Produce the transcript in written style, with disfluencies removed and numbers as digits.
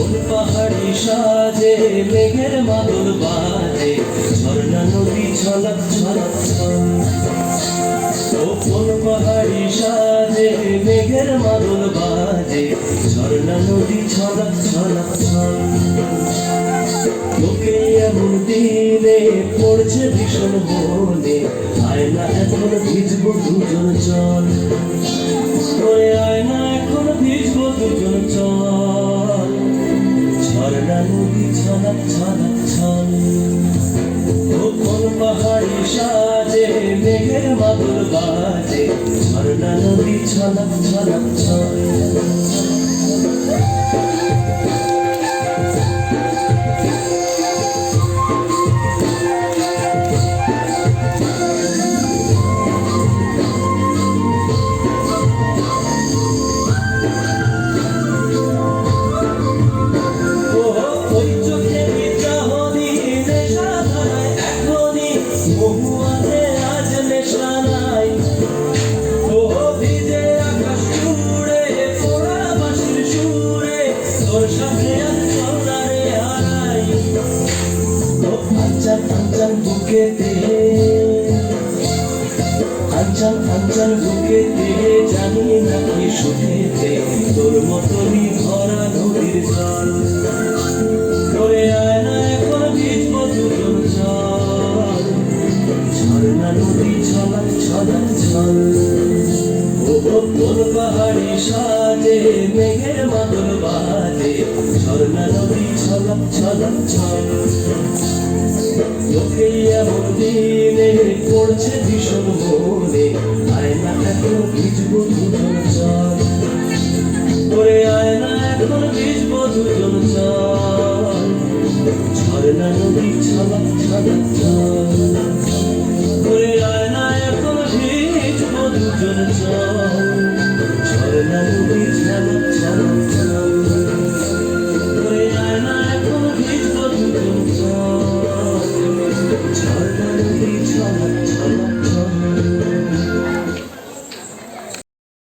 কোন পাহাড়ি সাজে মেঘের মাদল বাজে ঝর্ণা নদী ছলক ছলক ছল। ও কোন পাহাড়ি সাজে মেঘের মাদল বাজে ঝর্ণা নদী ছলক ছলক ছল। তোকে এমন দিনে পড়ছে ভীষণ মনে আয়না এখন ভিজবো দুজন চল। ওরে আয়না এখন ভিজবো দুজন চল। ঝর্ণা নদী ছলক ছলক ছল। ও কোন পাহাড়ি সাজে মেঘের মাদল বাজে ঝর্ণা নদী ছলক ছলক ছল। আঞ্চল বুকেতে জানি নাকি শুনেতে তোর মতনই ভরা নদীর জল। তোরে আয়না এখন ভিজবো দুজন চল। ঝর্ণা নদী ছলক ছলক ছল। ও কোন পাহাড়ি সাজে মেঘের মাদল বাজে ঝর্ণা নদী ছলক ছলক ছল। তোকে এমন দিনে পড়ছে ভীষণ মনে আয়না এখন ভিজবো দুজন চল। ওরে আয়না এখন ভিজবো দুজন চল। ঝর্ণা নদী ছলক ছলক